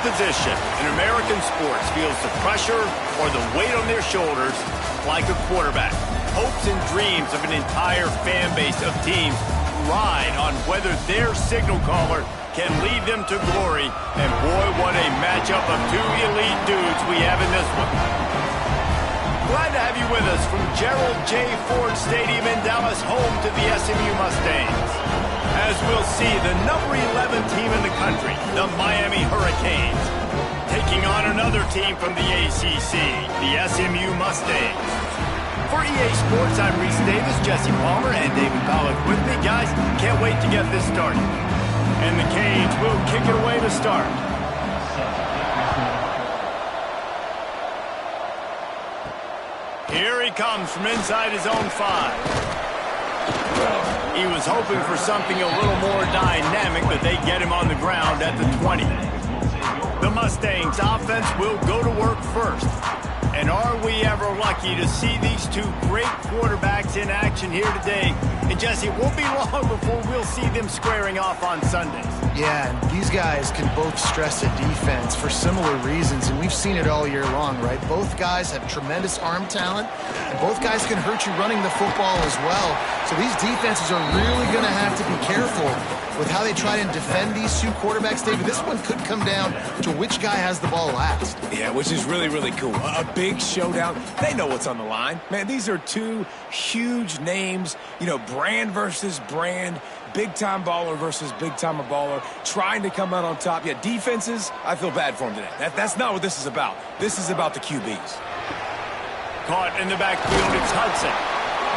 position in American sports feels the pressure or the weight on their shoulders like a quarterback. Hopes and dreams of an entire fan base of teams ride on whether their signal caller can lead them to glory. And boy, what a matchup of two elite dudes we have in this one. Glad to have you with us from Gerald J. Ford Stadium in Dallas, home to the Smu Mustangs. As we'll see, the number 11 team in the country, the Miami Hurricanes, taking on another team from the ACC, the Smu Mustangs. For EA Sports, I'm Reese Davis, Jesse Palmer, and David Pollack with me. Guys, can't wait to get this started. And the Canes will kick it away to start. Here he comes from inside his own 5. He was hoping for something a little more dynamic, but they get him on the ground at the 20. The Mustangs offense will go to work first. And are we ever lucky to see these two great quarterbacks in action here today? And Jesse, it won't be long before we'll see them squaring off on Sundays. Yeah, and these guys can both stress a defense for similar reasons, and we've seen it all year long, right? Both guys have tremendous arm talent, and both guys can hurt you running the football as well. So these defenses are really going to have to be careful with how they try and defend these two quarterbacks. David, this one could come down to which guy has the ball last. Yeah, which is really, really cool. A big showdown. They know what's on the line. Man, these are two huge names, you know, brand versus brand, big-time baller versus big-time baller, trying to come out on top. Yeah, defenses, I feel bad for them today. That's not what this is about. This is about the QBs. Caught in the backfield, it's Hudson.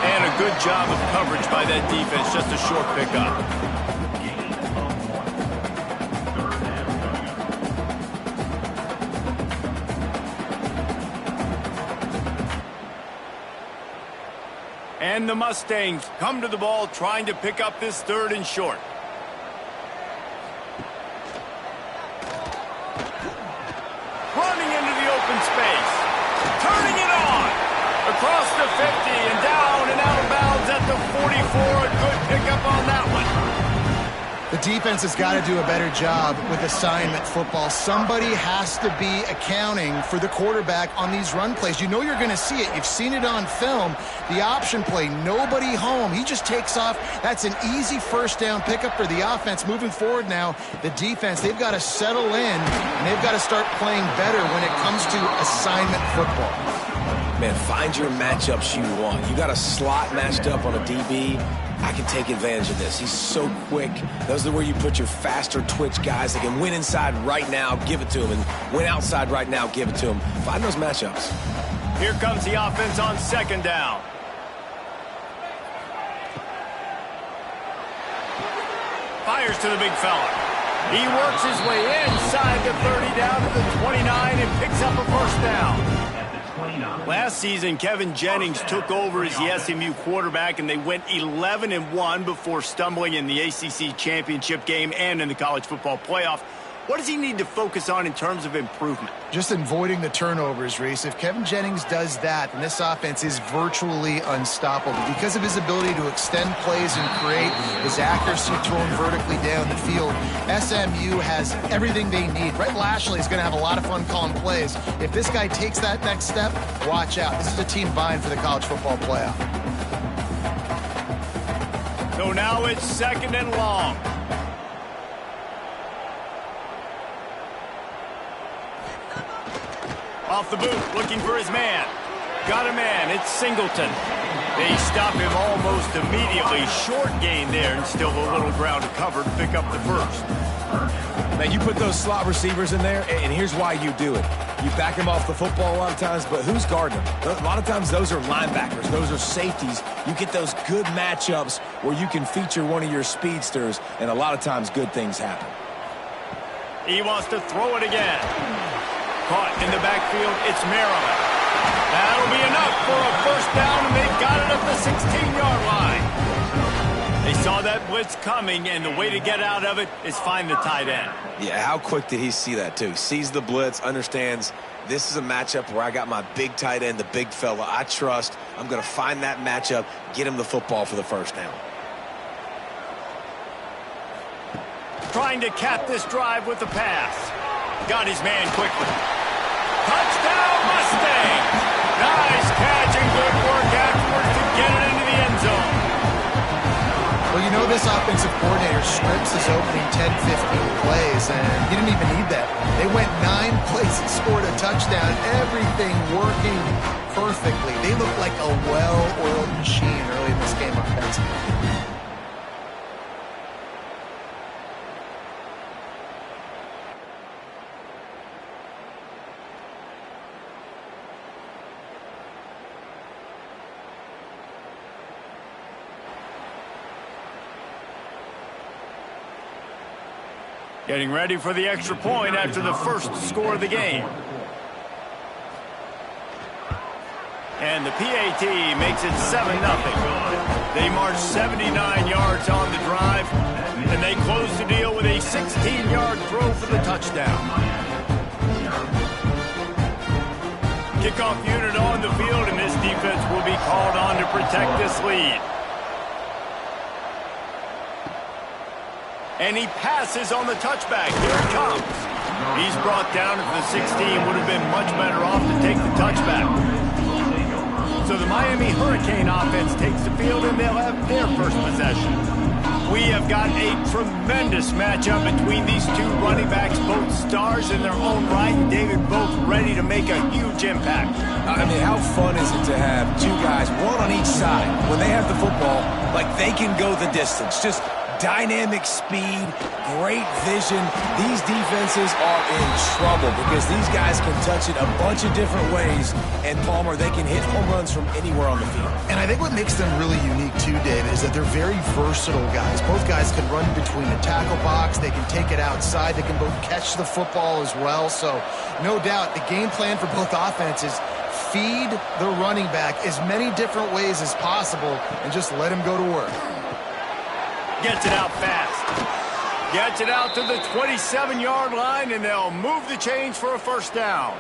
And a good job of coverage by that defense, just a short pickup. And the Mustangs come to the ball trying to pick up this 3rd and short. Running into the open space. Turning it on. Across the 50 and down and out of bounds at the 44. A good pickup on that one. The defense has got to do a better job with assignment football. Somebody has to be accounting for the quarterback on these run plays. You know you're going to see it. You've seen it on film. The option play, nobody home. He just takes off. That's an easy first down pickup for the offense. Moving forward now, the defense, they've got to settle in, and they've got to start playing better when it comes to assignment football. Man, find your matchups you want. You got a slot matched up on a DB. I can take advantage of this. He's so quick. Those are where you put your faster twitch guys that can win inside right now, give it to him, and win outside right now, give it to him. Find those matchups. Here comes the offense on 2nd down. Fires to the big fella. He works his way inside the 30 down to the 29 and picks up a first down. Last season, Kevin Jennings took over as the SMU quarterback, and they went 11-1 before stumbling in the ACC championship game and in the college football playoff. What does he need to focus on in terms of improvement? Just avoiding the turnovers, Reese. If Kevin Jennings does that, then this offense is virtually unstoppable because of his ability to extend plays and create, his accuracy throwing vertically down the field. SMU has everything they need. Brett Lashley is going to have a lot of fun calling plays. If this guy takes that next step, watch out. This is a team vying for the college football playoff. So now it's 2nd and long. Off the boot, looking for his man. Got a man, it's Singleton. They stop him almost immediately. Short gain there, and still a little ground to cover to pick up the first. Man, you put those slot receivers in there, and here's why you do it. You back them off the football a lot of times, but who's guarding them? A lot of times those are linebackers. Those are safeties. You get those good matchups where you can feature one of your speedsters, and a lot of times good things happen. He wants to throw it again. Caught in the backfield, it's Maryland. That'll be enough for a first down, and they've got it up the 16-yard line. They saw that blitz coming, and the way to get out of it is find the tight end. Yeah, how quick did he see that, too? He sees the blitz, understands this is a matchup where I got my big tight end, the big fella I trust. I'm going to find that matchup, get him the football for the first down. Trying to cap this drive with the pass. Got his man quickly. Touchdown, Mustangs! Nice catch and good work afterwards to get it into the end zone. Well, you know this offensive coordinator scripts his opening 10, 15 plays, and he didn't even need that. They went 9 plays and scored a touchdown, everything working perfectly. They looked like a well-oiled machine early in this game offensively. Getting ready for the extra point after the first score of the game. And the PAT makes it 7-0. They march 79 yards on the drive, and they close the deal with a 16-yard throw for the touchdown. Kickoff unit on the field, and this defense will be called on to protect this lead. And he passes on the touchback. Here it comes. He's brought down at the 16. Would have been much better off to take the touchback. So the Miami Hurricane offense takes the field, and they'll have their first possession. We have got a tremendous matchup between these two running backs, both stars in their own right, and David, both ready to make a huge impact. I mean, how fun is it to have two guys, one on each side, when they have the football, like they can go the distance. Just dynamic speed, great vision. These defenses are in trouble because these guys can touch it a bunch of different ways, and Palmer, they can hit home runs from anywhere on the field. And I think what makes them really unique too, David, is that they're very versatile guys. Both guys can run between the tackle box, they can take it outside, they can both catch the football as well. So no doubt the game plan for both offenses, feed the running back as many different ways as possible and just let him go to work. Gets it out fast. Gets it out to the 27-yard line, and they'll move the chains for a first down.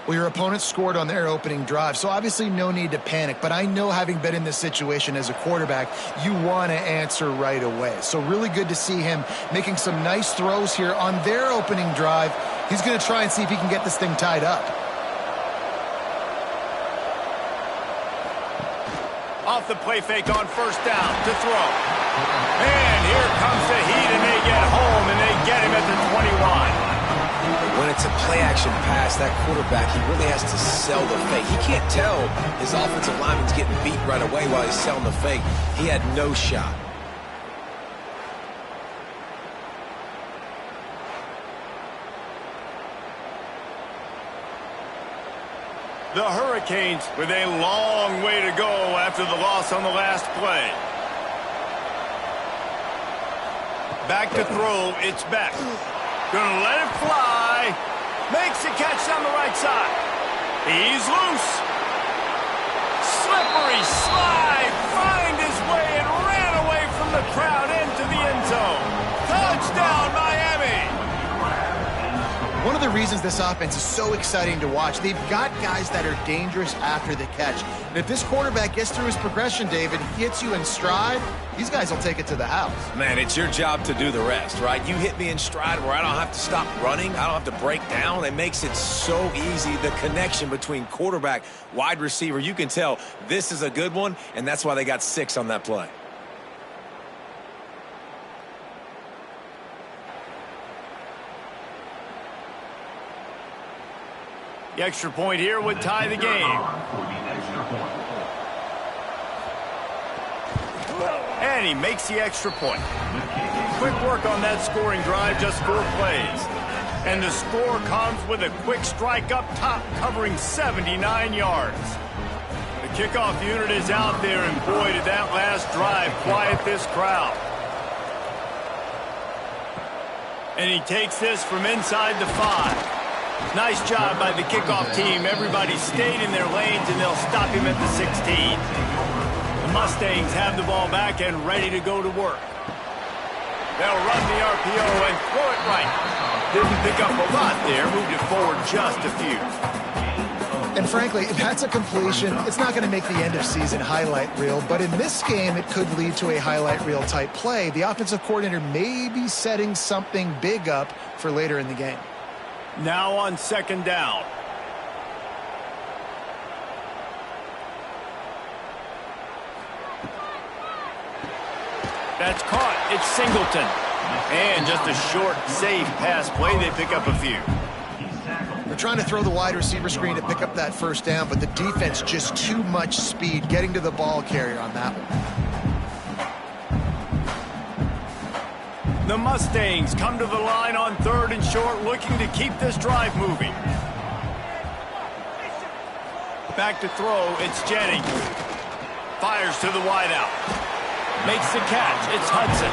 Well, your opponent scored on their opening drive, so obviously no need to panic. But I know, having been in this situation as a quarterback, you want to answer right away. So really good to see him making some nice throws here on their opening drive. He's going to try and see if he can get this thing tied up. Off the play fake on first down to throw. And here comes the heat, and they get home, and they get him at the 21. When it's a play-action pass, that quarterback, he really has to sell the fake. He can't tell his offensive lineman's getting beat right away while he's selling the fake. He had no shot. The Hurricanes with a long way to go after the loss on the last play. Back to throw, it's Beck. Gonna let it fly. Makes the catch down the right side. He's loose. Slippery slide. Find his way and ran away from the crowd into the end zone. Touchdown, Miami. One of the reasons this offense is so exciting to watch, they've got guys that are dangerous after the catch. And if this quarterback gets through his progression, David, hits you in stride, these guys will take it to the house. Man, it's your job to do the rest, right? You hit me in stride where I don't have to stop running. I don't have to break down. It makes it so easy. The connection between quarterback, wide receiver, you can tell this is a good one, and that's why they got 6 on that play. The extra point here would tie the game. And he makes the extra point. Quick work on that scoring drive, just 4 plays. And the score comes with a quick strike up top, covering 79 yards. The kickoff unit is out there, and boy, did that last drive quiet this crowd. And he takes this from inside the 5. Nice job by the kickoff team. Everybody stayed in their lanes, and they'll stop him at the 16. The Mustangs have the ball back and ready to go to work. They'll run the RPO and throw it right. Didn't pick up a lot there. Moved it forward just a few. And frankly, that's a completion. It's not going to make the end of season highlight reel, but in this game, it could lead to a highlight reel type play. The offensive coordinator may be setting something big up for later in the game. Now on second down. That's caught. It's Singleton. And just a short, safe pass play. They pick up a few. They're trying to throw the wide receiver screen to pick up that first down, but the defense just too much speed getting to the ball carrier on that one. The Mustangs come to the line on third and short, looking to keep this drive moving. Back to throw, it's Jennings. Fires to the wideout. Makes the catch, it's Hudson.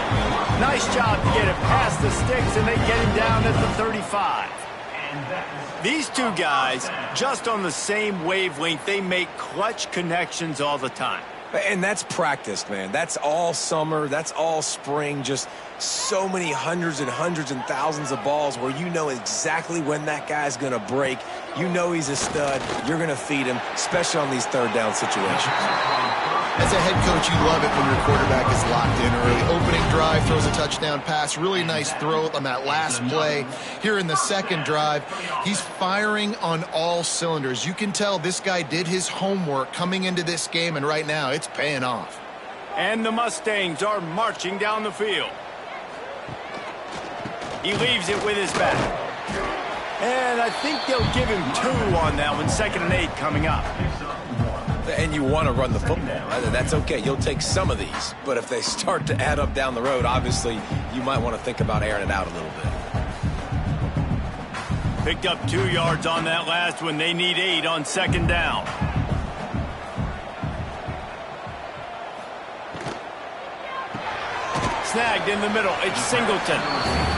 Nice job to get it past the sticks, and they get him down at the 35. These two guys, just on the same wavelength, they make clutch connections all the time. And that's practice, man. That's all summer. That's all spring. Just so many hundreds and thousands of balls where you know exactly when that guy's going to break. You know he's a stud. You're going to feed him, especially on these third down situations. As a head coach, you love it when your quarterback is locked in early. Opening drive, throws a touchdown pass. Really nice throw on that last play. Here in the second drive, he's firing on all cylinders. You can tell this guy did his homework coming into this game, and right now it's paying off. And the Mustangs are marching down the field. He leaves it with his back. And I think they'll give him 2 on that one. 2nd and 8 coming up. And you want to run the football. That's okay. You'll take some of these. But if they start to add up down the road, obviously, you might want to think about airing it out a little bit. Picked up 2 yards on that last one. They need 8 on second down. Snagged in the middle. It's Singleton.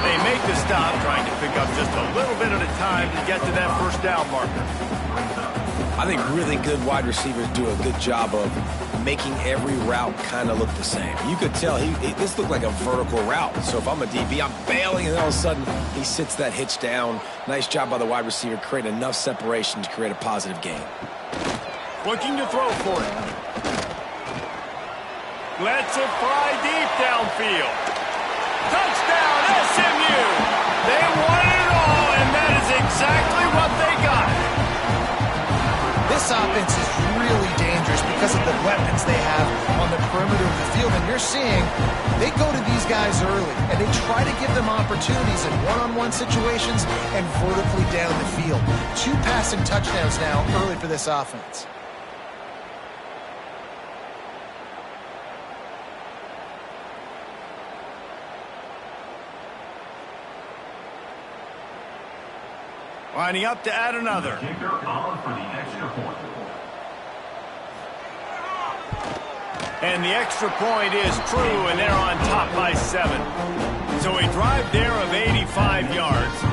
They make the stop, trying to pick up just a little bit at a time to get to that first down marker. I think really good wide receivers do a good job of making every route kind of look the same. You could tell this looked like a vertical route. So if I'm a DB, I'm bailing, and then all of a sudden he sits that hitch down. Nice job by the wide receiver, creating enough separation to create a positive gain. Looking to throw for it. Lets it fly deep downfield. Touchdown, SMU! They won it all, and that is exactly what they got. This offense is really dangerous because of the weapons they have on the perimeter of the field. And you're seeing they go to these guys early, and they try to give them opportunities in one-on-one situations and vertically down the field. 2 passing touchdowns now early for this offense. Lining up to add another. And the extra point is true, and they're on top by 7. So a drive there of 85 yards.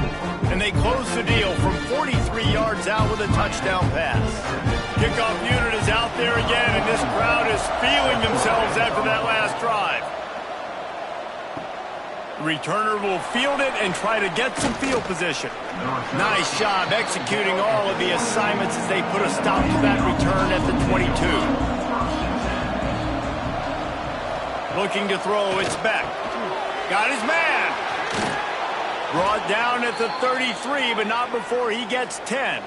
And they close the deal from 43 yards out with a touchdown pass. Kickoff unit is out there again, and this crowd is feeling themselves after that last drive. Returner will field it and try to get some field position. Nice job executing all of the assignments as they put a stop to that return at the 22. Looking to throw, it's Beck. Got his man. Brought down at the 33, but not before he gets 10.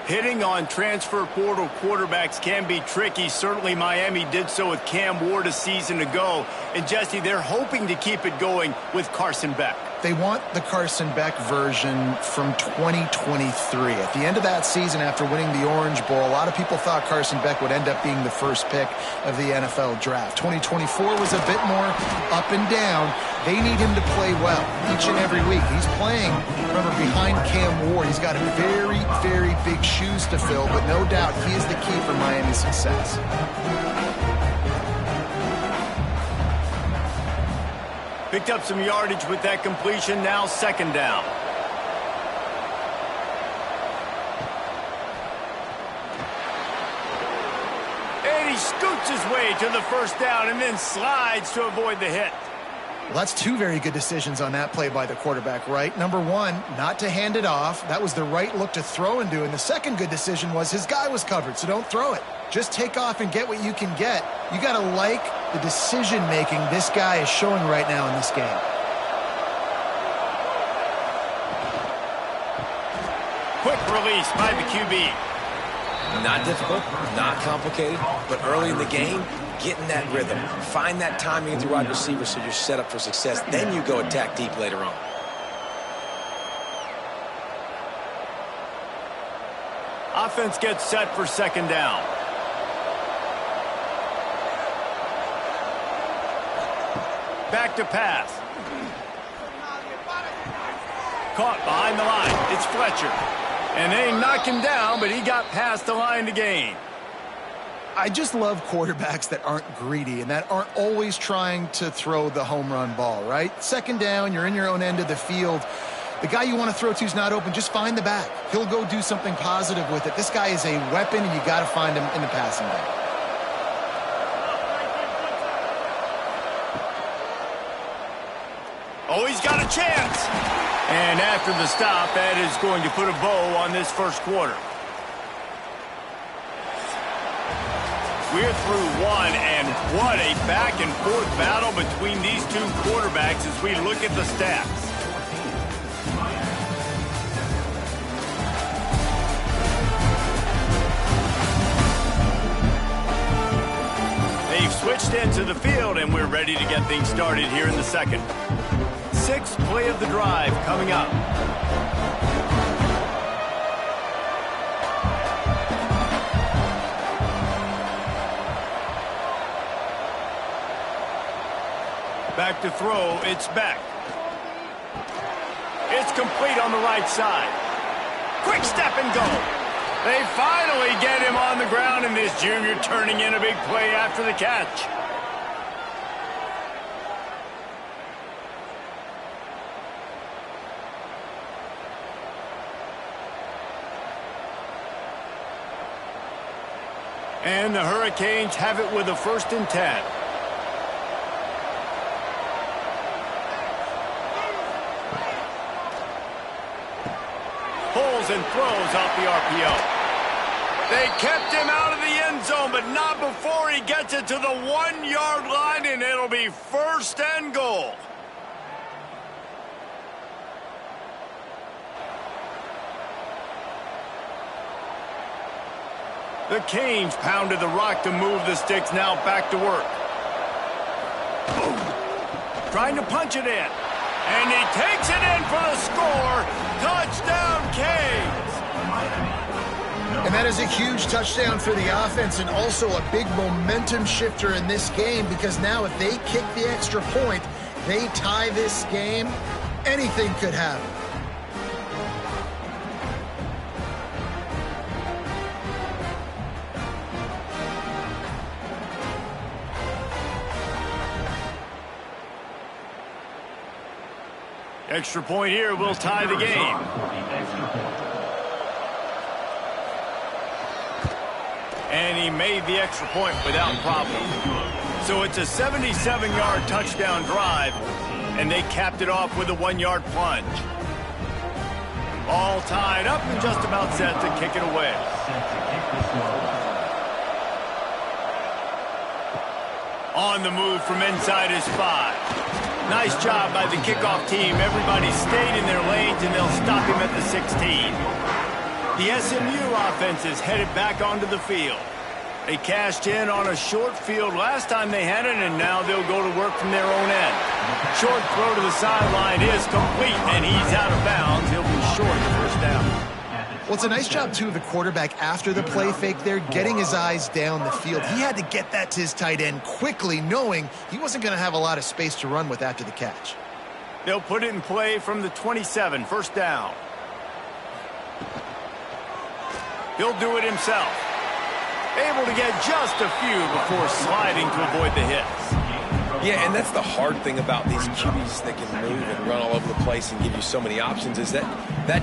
Hitting on transfer portal quarterbacks can be tricky. Certainly Miami did so with Cam Ward a season ago. And Jesse, they're hoping to keep it going with Carson Beck. They want the Carson Beck version from 2023. At the end of that season, after winning the Orange Bowl, a lot of people thought Carson Beck would end up being the first pick of the NFL draft. 2024 was a bit more up and down. They need him to play well each and every week. He's playing, remember, behind Cam Ward. He's got very, very big shoes to fill, but no doubt he is the key for Miami's success. Picked up some yardage with that completion. Now second down. And he scoots his way to the first down and then slides to avoid the hit. Well, that's two very good decisions on that play by the quarterback, right? Number one, not to hand it off. That was the right look to throw into. And the second good decision was his guy was covered, so don't throw it. Just take off and get what you can get. You got to like the decision-making this guy is showing right now in this game. Quick release by the QB. Not difficult, not complicated, but early in the game, get in that rhythm. Find that timing with your wide receiver so you're set up for success. Then you go attack deep later on. Offense gets set for second down. Back to pass. Caught behind the line. It's Fletcher. And they knock him down, but he got past the line to gain. I just love quarterbacks that aren't greedy and that aren't always trying to throw the home run ball, right? Second down, you're in your own end of the field. The guy you want to throw to is not open. Just find the back. He'll go do something positive with it. This guy is a weapon, and you got to find him in the passing game. Oh, he's got a chance. And after the stop, that is going to put a bow on this first quarter. We're through one, and what a back-and-forth battle between these two quarterbacks as we look at the stats. They've switched into the field, and we're ready to get things started here in the second. Sixth play of the drive coming up. Back to throw, it's Beck. It's complete on the right side. Quick step and go. They finally get him on the ground, and this junior turning in a big play after the catch. And the Hurricanes have it with a 1st and 10. Pulls and throws off the RPO. They kept him out of the end zone, but not before he gets it to the 1-yard line, and it'll be 1st and goal. The Canes pounded the rock to move the sticks, now back to work. Boom. Trying to punch it in. And he takes it in for the score. Touchdown, Canes. And that is a huge touchdown for the offense and also a big momentum shifter in this game because now if they kick the extra point, they tie this game, anything could happen. Extra point here will tie the game. And he made the extra point without problem. So it's a 77-yard touchdown drive, and they capped it off with a 1-yard plunge. All tied up and just about set to kick it away. On the move from inside his 5. Nice job by the kickoff team. Everybody stayed in their lanes, and they'll stop him at the 16. The SMU offense is headed back onto the field. They cashed in on a short field last time they had it, and now they'll go to work from their own end. Short throw to the sideline is complete, and he's out of bounds. He'll be short first down. Well, it's a nice job, too, of the quarterback after the play fake there, getting his eyes down the field. He had to get that to his tight end quickly, knowing he wasn't going to have a lot of space to run with after the catch. They'll put it in play from the 27, first down. He'll do it himself. Able to get just a few before sliding to avoid the hits. Yeah, and that's the hard thing about these QBs that can move and run all over the place and give you so many options is that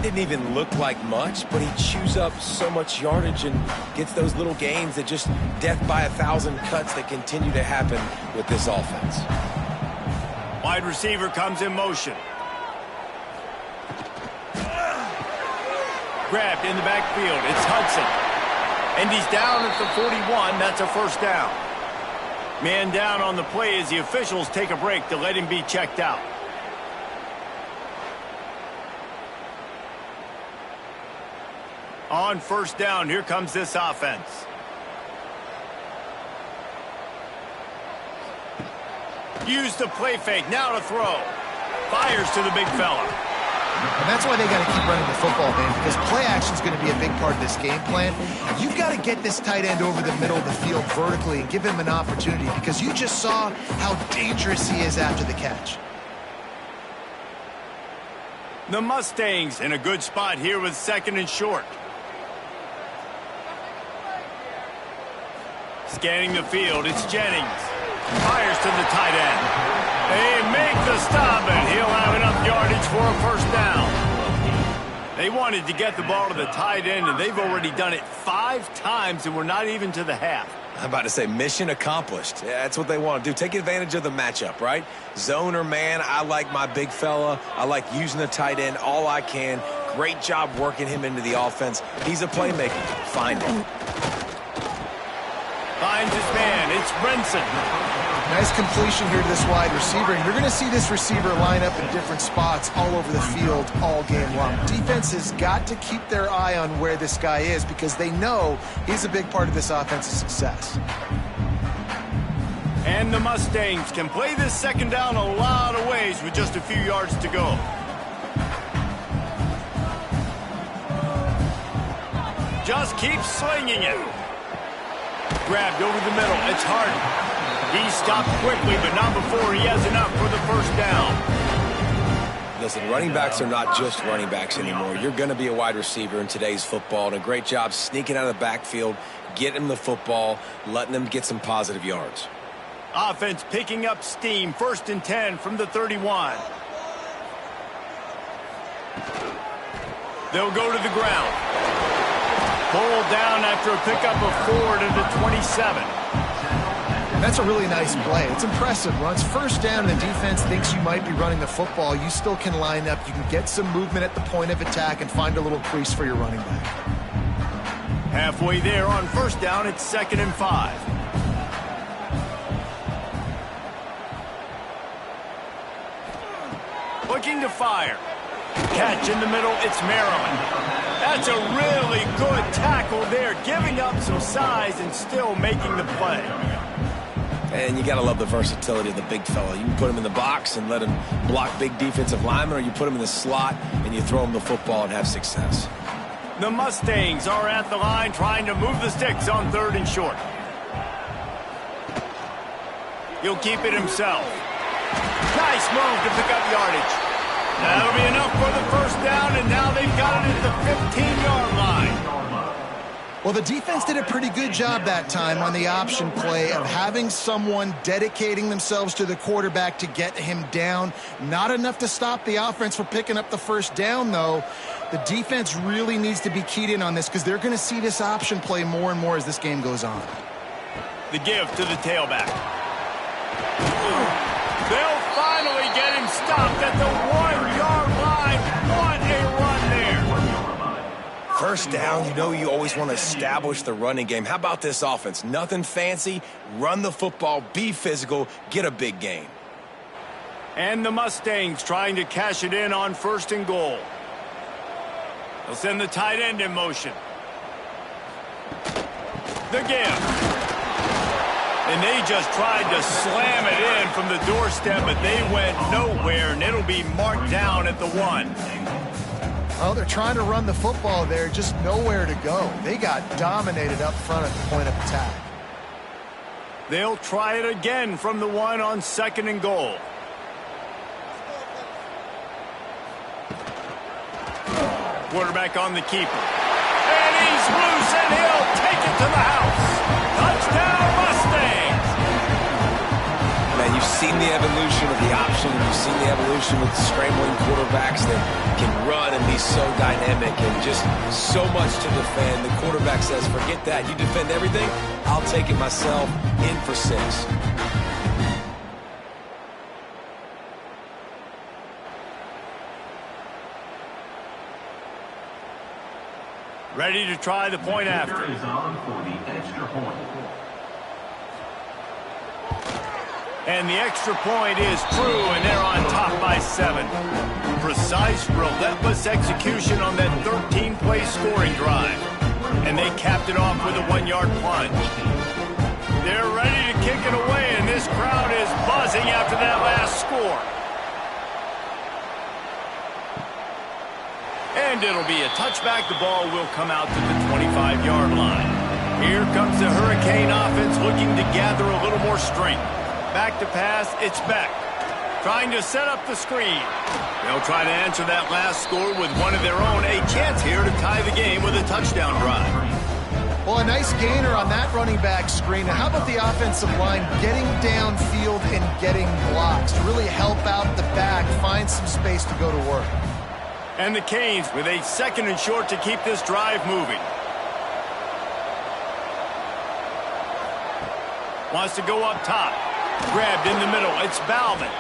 didn't even look like much, but he chews up so much yardage and gets those little gains that just death by 1,000 cuts that continue to happen with this offense. Wide receiver comes in motion. Grabbed in the backfield. It's Hudson. And he's down at the 41. That's a first down. Man down on the play as the officials take a break to let him be checked out. On first down, here comes this offense. Use the play fake. Now to throw. Fires to the big fella. And that's why they got to keep running the football, man, because play action is going to be a big part of this game plan. You've got to get this tight end over the middle of the field vertically and give him an opportunity, because you just saw how dangerous he is after the catch. The Mustangs in a good spot here with second and short. Scanning the field, it's Jennings. Fires to the tight end. They make the stop, and he'll have enough yardage for a first down. They wanted to get the ball to the tight end, and they've already done it 5 times, and we're not even to the half. I'm about to say mission accomplished. Yeah, that's what they want to do. Take advantage of the matchup, right? Zone or man, I like my big fella. I like using the tight end all I can. Great job working him into the offense. He's a playmaker. Find him. Finds his man. It's Brinson. Nice completion here to this wide receiver, and you're going to see this receiver line up in different spots all over the field all game long. Defense has got to keep their eye on where this guy is, because they know he's a big part of this offense's success. And the Mustangs can play this second down a lot of ways with just a few yards to go. Just keep slinging it. Grabbed over the middle. It's Harden. He stopped quickly, but not before he has enough for the first down. Listen, running backs are not just running backs anymore. You're going to be a wide receiver in today's football, and a great job sneaking out of the backfield, getting him the football, letting him get some positive yards. Offense picking up steam. 1st and 10 from the 31. They'll go to the ground. Pulled down after a pickup of 4 to the 27. That's a really nice play. It's impressive. Runs first down, and the defense thinks you might be running the football. You still can line up. You can get some movement at the point of attack and find a little crease for your running back. Halfway there on first down, it's 2nd and 5. Looking to fire. Catch in the middle, it's Maryland. That's a really good tackle there, giving up some size and still making the play. And you got to love the versatility of the big fella. You can put him in the box and let him block big defensive linemen, or you put him in the slot and you throw him the football and have success. The Mustangs are at the line trying to move the sticks on 3rd and short. He'll keep it himself. Nice move to pick up yardage. That'll be enough for the first down, and now they've got it at the 15-yard line. Well, the defense did a pretty good job that time on the option play of having someone dedicating themselves to the quarterback to get him down. Not enough to stop the offense from picking up the first down, though. The defense really needs to be keyed in on this, because they're going to see this option play more and more as this game goes on. The give to the tailback. They'll finally get him stopped at the 1-yard line. What a run there. First down, you know you always want to establish the running game. How about this offense? Nothing fancy. Run the football, be physical, get a big gain. And the Mustangs trying to cash it in on 1st and goal. They'll send the tight end in motion. The give. And they just tried to slam it in from the doorstep, but they went nowhere, and it'll be marked down at the 1. Well, they're trying to run the football there, just nowhere to go. They got dominated up front at the point of attack. They'll try it again from the 1 on 2nd and goal. Quarterback on the keeper. And he's loose, and he'll take it to the house. Touchdown, Mustangs! Man, you've seen the evolution of the option. You've seen the evolution with scrambling quarterbacks that can run and be so dynamic and just so much to defend. The quarterback says, forget that. You defend everything, I'll take it myself. In for 6. Ready to try the point after. Is on for the extra point. And the extra point is true, and they're on top by 7. Precise, relentless execution on that 13-play scoring drive. And they capped it off with a 1-yard plunge. They're ready to kick it away, and this crowd is buzzing after that last score. And it'll be a touchback. The ball will come out to the 25-yard line. Here comes the Hurricane offense looking to gather a little more strength. Back to pass, it's Beck. Trying to set up the screen. They'll try to answer that last score with one of their own. A chance here to tie the game with a touchdown drive. Well, a nice gainer on that running back screen. And how about the offensive line getting downfield and getting blocks to really help out the back, find some space to go to work. And the Canes with a 2nd and short to keep this drive moving. Wants to go up top. Grabbed in the middle. It's Bauman.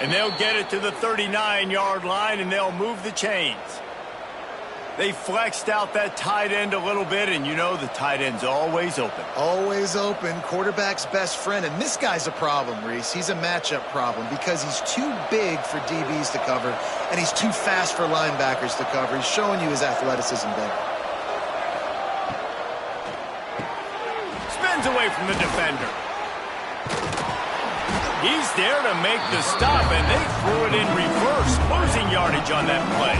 And they'll get it to the 39-yard line, and they'll move the chains. They flexed out that tight end a little bit, and you know the tight end's always open. Always open. Quarterback's best friend. And this guy's a problem, Reese. He's a matchup problem because he's too big for DBs to cover, and he's too fast for linebackers to cover. He's showing you his athleticism there. Spins away from the defender. He's there to make the stop, and they threw it in reverse, losing yardage on that play.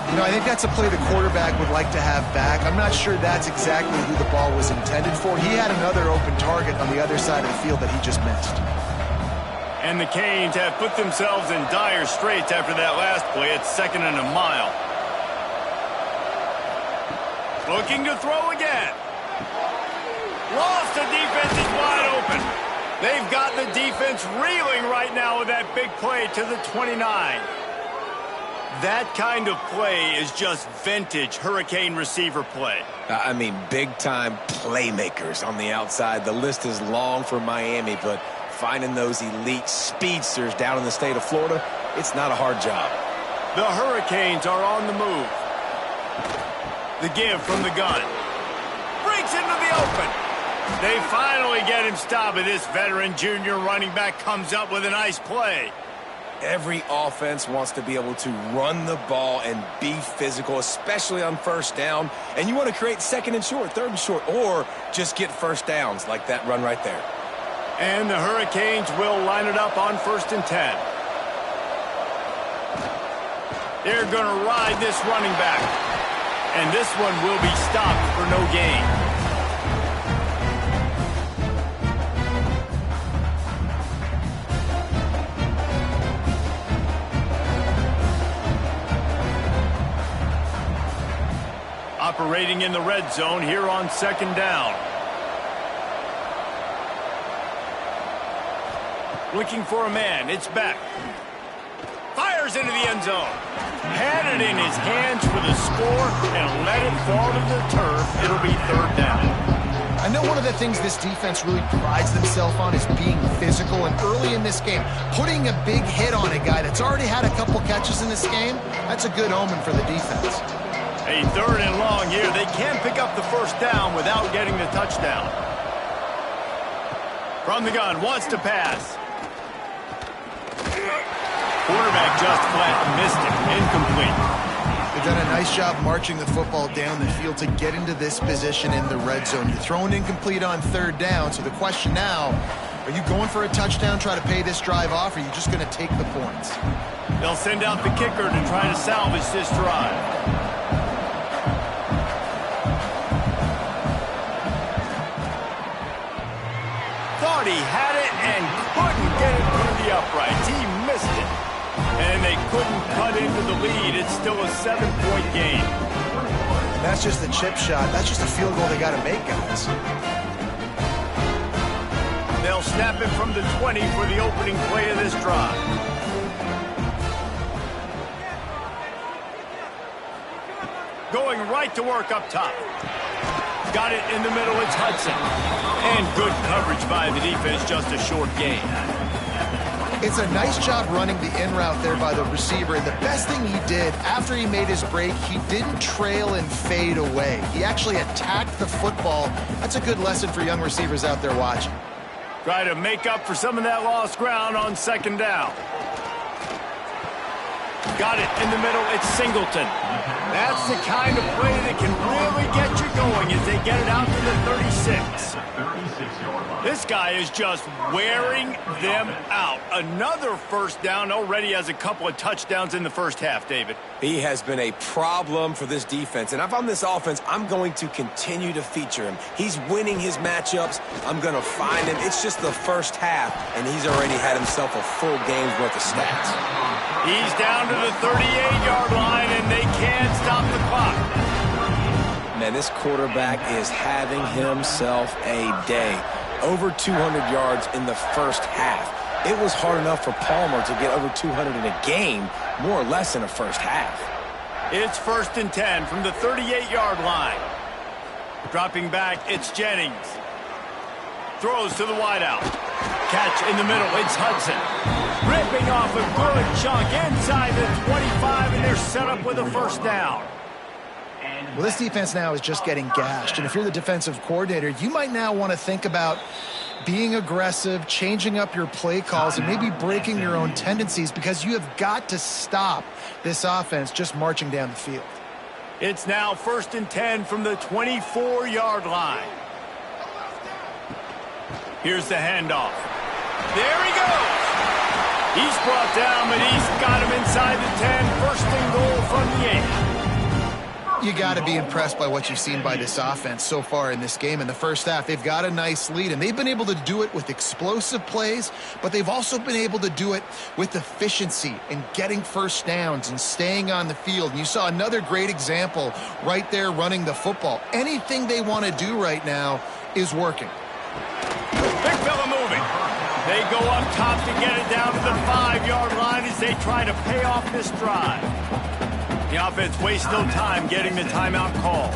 You know, I think that's a play the quarterback would like to have back. I'm not sure that's exactly who the ball was intended for. He had another open target on the other side of the field that he just missed. And the Canes have put themselves in dire straits after that last play. It's 2nd and a mile. Looking to throw again. Lost. The defense is wide open. They've got the defense reeling right now with that big play to the 29. That kind of play is just vintage Hurricane receiver play. I mean, big-time playmakers on the outside. The list is long for Miami, but finding those elite speedsters down in the state of Florida, it's not a hard job. The Hurricanes are on the move. The give from the gun. Breaks into the open. They finally get him stopped, and this veteran junior running back comes up with a nice play. Every offense wants to be able to run the ball and be physical, especially on 1st down. And you want to create 2nd and short, 3rd and short, or just get 1st downs like that run right there. And the Hurricanes will line it up on 1st and 10. They're going to ride this running back. And this one will be stopped for no gain. Operating in the red zone here on 2nd down. Looking for a man. It's Beck. Fires into the end zone. Had it in his hands for the score and let it fall to the turf. It'll be 3rd down. I know one of the things this defense really prides themselves on is being physical, and early in this game, putting a big hit on a guy that's already had a couple catches in this game, that's a good omen for the defense. A 3rd and long here. They can pick up the 1st down without getting the touchdown. From the gun, wants to pass. Quarterback just flat missed it. Incomplete. They've done a nice job marching the football down the field to get into this position in the red zone. You're throwing incomplete on 3rd down, so the question now, are you going for a touchdown, try to pay this drive off, or are you just going to take the points? They'll send out the kicker to try to salvage this drive. Thought he had it and couldn't get it through the uprights. He missed it. And they couldn't cut into the lead. It's still a 7-point game. That's just a chip shot. That's just a field goal they got to make, guys. They'll snap it from the 20 for the opening play of this drive. Going right to work up top. Got it in the middle, it's Hudson. And good coverage by the defense, just a short gain. It's a nice job running the in route there by the receiver. And the best thing he did after he made his break, he didn't trail and fade away. He actually attacked the football. That's a good lesson for young receivers out there watching. Try to make up for some of that lost ground on second down. Got it in the middle. It's Singleton. That's the kind of play that can really get you going as they get it out to the 36. This guy is just wearing them out. Another first down, already has a couple of touchdowns in the first half, David. He has been a problem for this defense. And if I'm this offense, I'm going to continue to feature him. He's winning his matchups. I'm going to find him. It's just the first half, and he's already had himself a full game's worth of stats. He's down to the 38-yard line, and they can't stop the clock. Man, this quarterback is having himself a day. Over 200 yards in the first half. It was hard enough for Palmer to get over 200 in a game, more or less in a first half. It's 1st and 10 from the 38-yard line. Dropping back, it's Jennings. Throws to the wideout. Catch in the middle, it's Hudson. Ripping off a good chunk inside the 25, and they're set up with a first down. Well, this defense now is just getting gashed. And if you're the defensive coordinator, you might now want to think about being aggressive, changing up your play calls, and maybe breaking your own tendencies, because you have got to stop this offense just marching down the field. It's now 1st and 10 from the 24-yard line. Here's the handoff. There he goes. He's brought down, but he's got him inside the 10. 1st and goal from the 8. You got to be impressed by what you've seen by this offense so far in this game. In the first half, they've got a nice lead, and they've been able to do it with explosive plays, but they've also been able to do it with efficiency and getting first downs and staying on the field. And you saw another great example right there running the football. Anything they want to do right now is working. Big fella moving. They go up top to get it down to the 5-yard line as they try to pay off this drive. The offense wastes no time getting the timeout call.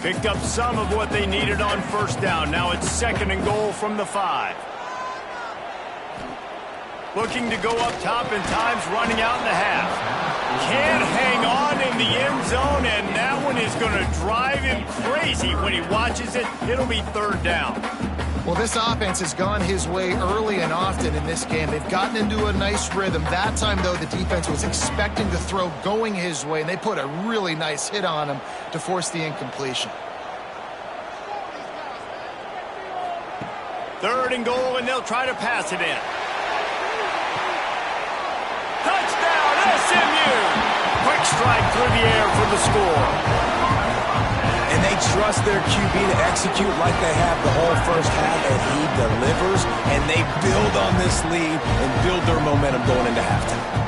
Picked up some of what they needed on first down. Now it's 2nd and goal from the 5. Looking to go up top, and time's running out in the half. Can't hang on in the end zone, and that one is going to drive him crazy when he watches it. It'll be 3rd down. Well, this offense has gone his way early and often in this game. They've gotten into a nice rhythm. That time, though, the defense was expecting to throw going his way, and they put a really nice hit on him to force the incompletion. 3rd and goal, and they'll try to pass it in. Touchdown, SMU! Quick strike through the air for the score. And they trust their QB to execute like they have the whole first half, and he delivers, and they build on this lead and build their momentum going into halftime.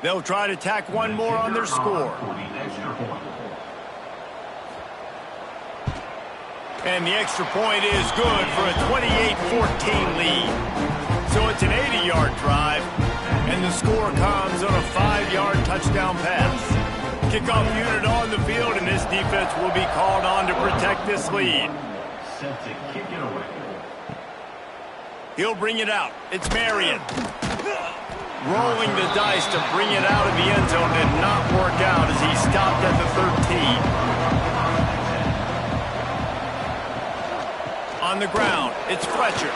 They'll try to tack one more on their score. And the extra point is good for a 28-14 lead. So it's an 80-yard drive, and the score comes on a 5-yard touchdown pass. Kickoff unit on the field, and this defense will be called on to protect this lead. Set to kick it away. He'll bring it out. It's Marion. Rolling the dice to bring it out of the end zone did not work out as he stopped at the 13. On the ground, it's Fletcher.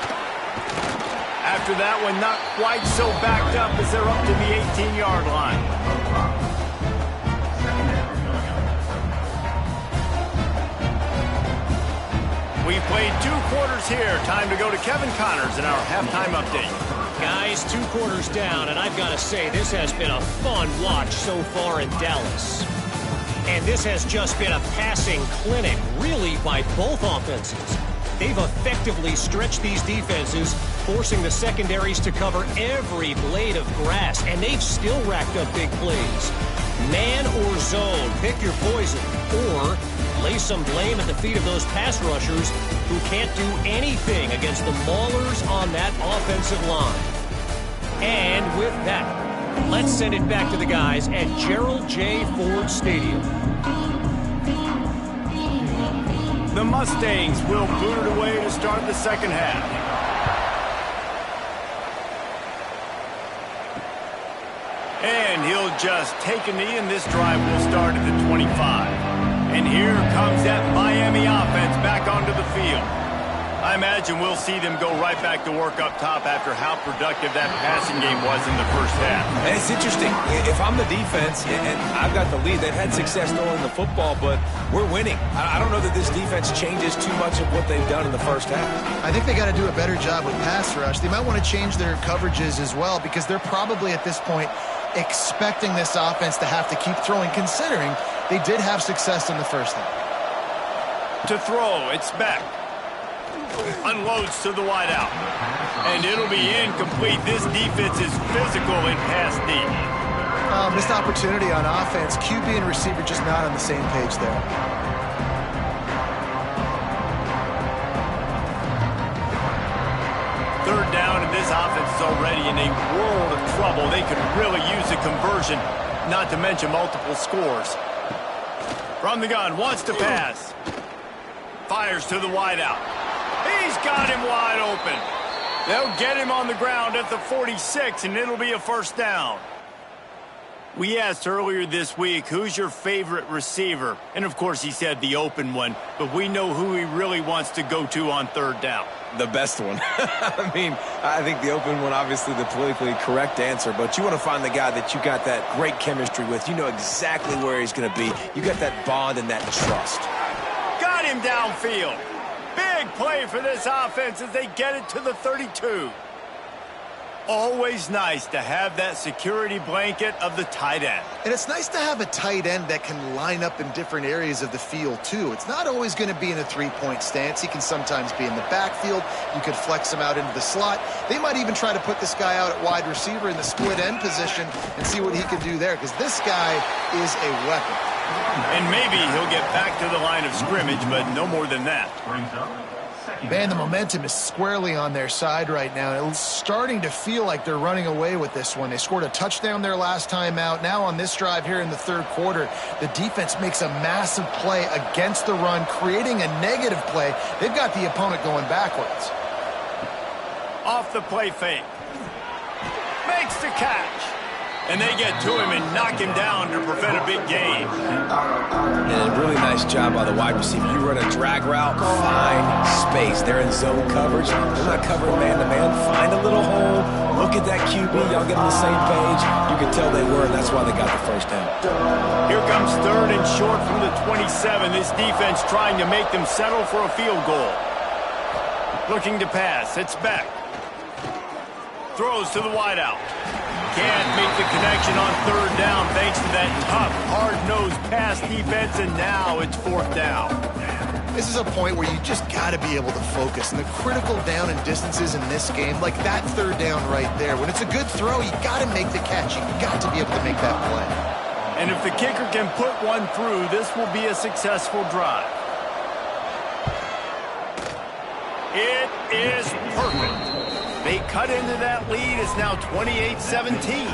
After that one, not quite so backed up as they're up to the 18-yard line. We've played 2 quarters here. Time to go to Kevin Connors in our halftime update. Guys, 2 quarters down, and I've got to say, this has been a fun watch so far in Dallas. And this has just been a passing clinic, really, by both offenses. They've effectively stretched these defenses, forcing the secondaries to cover every blade of grass, and they've still racked up big plays. Man or zone, pick your poison. Or lay some blame at the feet of those pass rushers who can't do anything against the maulers on that offensive line. And with that, let's send it back to the guys at Gerald J. Ford Stadium. The Mustangs will boot it away to start the second half. And he'll just take a knee, and this drive will start at the 25. And here comes that Miami offense back onto the field. I imagine we'll see them go right back to work up top after how productive that passing game was in the first half. And it's interesting. If I'm the defense and I've got the lead, they've had success throwing the football, but we're winning. I don't know that this defense changes too much of what they've done in the first half. I think they got to do a better job with pass rush. They might want to change their coverages as well, because they're probably at this point expecting this offense to have to keep throwing, considering they did have success in the first half. To throw, it's back. Unloads to the wideout. And it'll be incomplete. This defense is physical in pass deep. Missed opportunity on offense. QB and receiver just not on the same page there. Third down, and this offense is already in a world of trouble. They could really use a conversion, not to mention multiple scores. From the gun, wants to pass. Fires to the wideout. He's got him wide open. They'll get him on the ground at the 46, and it'll be a first down. We asked earlier this week, who's your favorite receiver? And, of course, he said the open one, but we know who he really wants to go to on third down. The best one. I mean, I think the open one, obviously the politically correct answer, but you want to find the guy that you got that great chemistry with. You know exactly where he's going to be. You got that bond and that trust. Got him downfield. Big play for this offense as they get it to the 32. Always nice to have that security blanket of the tight end. And it's nice to have a tight end that can line up in different areas of the field, too. It's not always going to be in a three-point stance. He can sometimes be in the backfield. You could flex him out into the slot. They might even try to put this guy out at wide receiver in the split end position and see what he can do there, because this guy is a weapon. And maybe he'll get back to the line of scrimmage, but no more than that. Man, the momentum is squarely on their side right now. It's starting to feel like they're running away with this one. They scored a touchdown their last time out. Now on this drive here in the third quarter, the defense makes a massive play against the run, creating a negative play. They've got the opponent going backwards. Off the play fake. Makes the catch. And they get to him and knock him down to prevent a big gain. And a really nice job by the wide receiver. You run a drag route, find space. They're in zone coverage. They're not covering man-to-man. Find a little hole. Look at that QB. Y'all get on the same page. You can tell they were, and that's why they got the first down. Here comes third and short from the 27. This defense trying to make them settle for a field goal. Looking to pass. It's back. Throws to the wideout. Can't make the connection on third down thanks to that tough, hard-nosed pass defense, and now it's fourth down. This is a point where you just got to be able to focus. And the critical down and distances in this game, like that third down right there, when it's a good throw, you got to make the catch. You got to be able to make that play. And if the kicker can put one through, this will be a successful drive. It is perfect. They cut into that lead. It's now 28-17.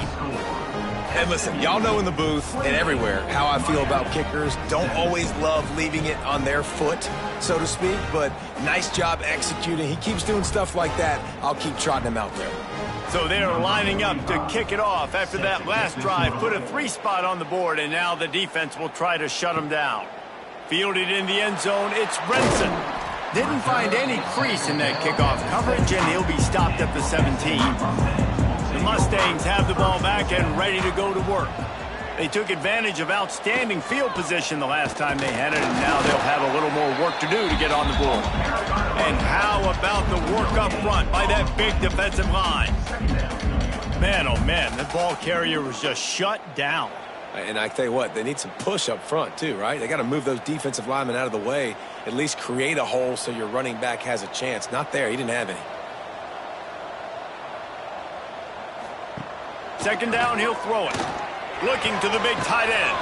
And listen, y'all know in the booth and everywhere how I feel about kickers. Don't always love leaving it on their foot, so to speak, but nice job executing. He keeps doing stuff like that. I'll keep trotting him out there. So they're lining up to kick it off after that last drive. Put a 3-spot on the board, and now the defense will try to shut them down. Fielded in the end zone, it's Brenson. Didn't find any crease in that kickoff coverage, and he'll be stopped at the 17. The Mustangs have the ball back and ready to go to work. They took advantage of outstanding field position the last time they had it, and now they'll have a little more work to do to get on the board. And how about the work up front by that big defensive line? Man, oh man, the ball carrier was just shut down. And I tell you what, they need some push up front too, right? They got to move those defensive linemen out of the way, at least create a hole so your running back has a chance. Not there. He didn't have any. Second down, he'll throw it. looking to the big tight end.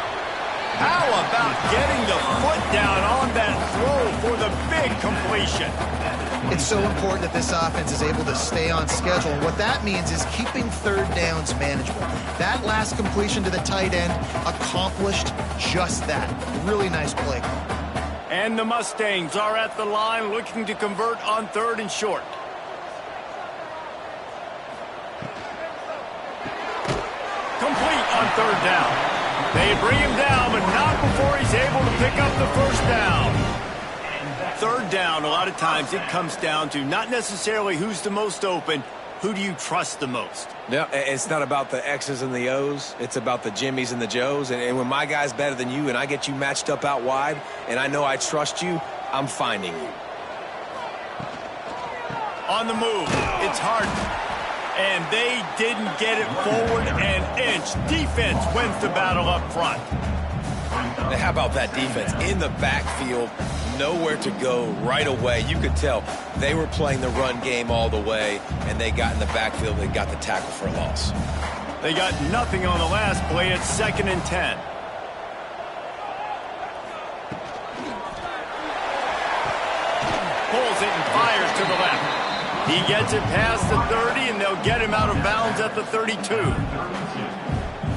How about getting the foot down on that throw for the big completion? It's so important that this offense is able to stay on schedule. And what that means is keeping third downs manageable. That last completion to the tight end accomplished just that. Really nice play. And the Mustangs are at the line looking to convert on 3rd and short. Complete on 3rd down. They bring him down, but not before he's able to pick up the 1st down. 3rd down, a lot of times it comes down to not necessarily who's the most open, who do you trust the most? Yeah, it's not about the X's and the O's. It's about the Jimmys and the Joes. And when my guy's better than you and I get you matched up out wide and I know I trust you, I'm finding you. On the move, it's Harden. And they didn't get it forward an inch. Defense wins the battle up front. Now, how about that defense? In the backfield, nowhere to go right away. You could tell they were playing the run game all the way, and they got in the backfield and got the tackle for a loss. They got nothing on the last play. It's 2nd and 10. Pulls it and fires to the left. He gets it past the 30, and they'll get him out of bounds at the 32.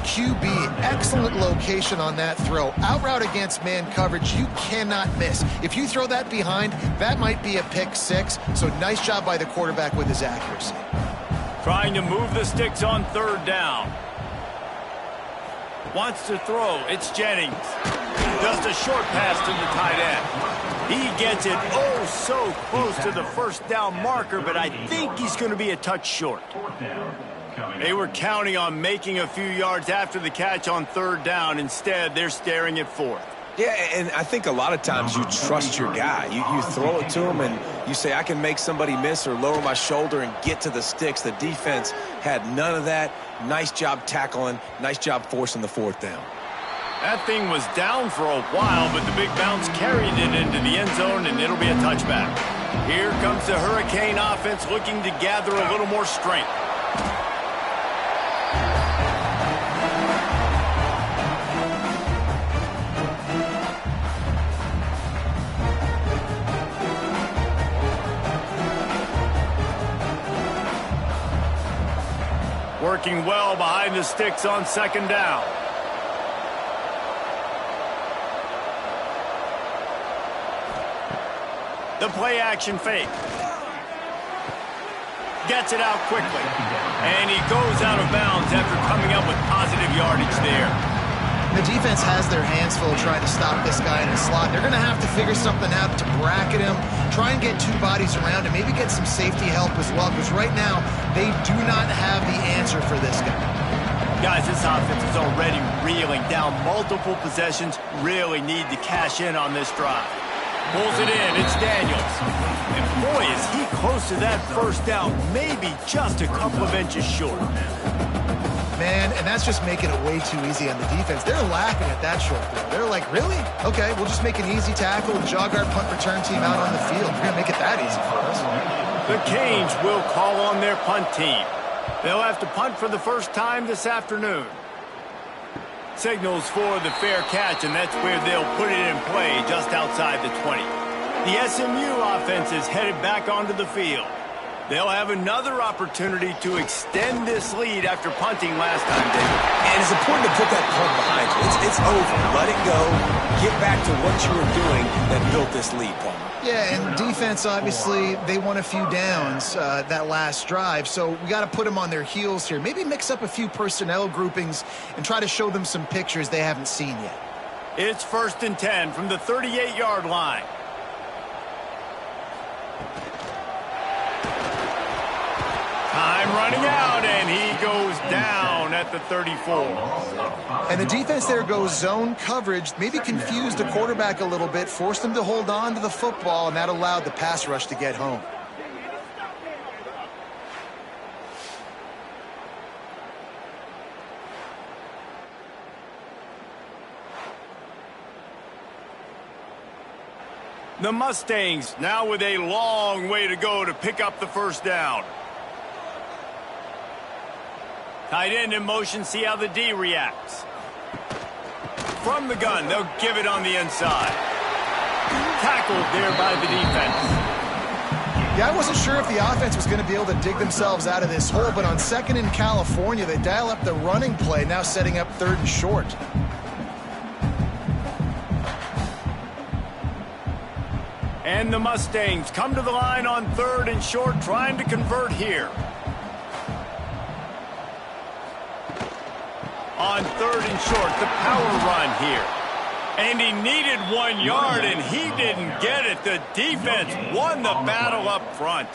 QB, excellent location on that throw. Out route against man coverage, you cannot miss. If you throw that behind, that might be a pick 6. So nice job by the quarterback with his accuracy. Trying to move the sticks on 3rd down. Wants to throw. It's Jennings. Just a short pass to the tight end. He gets it oh so close to the 1st down marker, but I think he's going to be a touch short. They were counting on making a few yards after the catch on 3rd down. Instead, they're staring at 4th. Yeah, and I think a lot of times you trust your guy. You throw it to him and you say, I can make somebody miss or lower my shoulder and get to the sticks. The defense had none of that. Nice job tackling. Nice job forcing the 4th down. That thing was down for a while, but the big bounce carried it into the end zone, and it'll be a touchback. Here comes the Hurricane offense looking to gather a little more strength. Working well behind the sticks on 2nd down. The play action fake. Gets it out quickly. And he goes out of bounds after coming up with positive yardage there. The defense has their hands full trying to stop this guy in the slot. They're going to have to figure something out to bracket him, try and get 2 bodies around him, maybe get some safety help as well, because right now they do not have the answer for this guy. Guys, this offense is already reeling down multiple possessions. Really need to cash in on this drive. Pulls it in. It's Daniels. And boy, is he close to that 1st down. Maybe just a couple of inches short. Man, and that's just making it way too easy on the defense. They're laughing at that short throw. They're like, really? Okay, we'll just make an easy tackle and jog our punt return team out on the field. We're going to make it that easy for us. The Canes will call on their punt team. They'll have to punt for the 1st time this afternoon. Signals for the fair catch, and that's where they'll put it in play just outside the 20. The SMU offense is headed back onto the field. They'll have another opportunity to extend this lead after punting last time, David. And it's important to put that punt behind you. It's over. Let it go. Get back to what you were doing that built this lead, Paul. Yeah, and defense, obviously, they won a few downs that last drive, so we got to put them on their heels here. Maybe mix up a few personnel groupings and try to show them some pictures they haven't seen yet. It's 1st and 10 from the 38-yard line. Time running out, and he goes down at the 34. And the defense there goes zone coverage, maybe confused the quarterback a little bit, forced him to hold on to the football, and that allowed the pass rush to get home. The Mustangs now with a long way to go to pick up the 1st down. Tight end in motion, see how the D reacts. From the gun, they'll give it on the inside. Tackled there by the defense. Yeah, I wasn't sure if the offense was going to be able to dig themselves out of this hole, but on 2nd in California, they dial up the running play, now setting up 3rd and short. And the Mustangs come to the line on 3rd and short, trying to convert here. On 3rd and short, the power run here. And he needed 1 yard, and he didn't get it. The defense won the battle up front.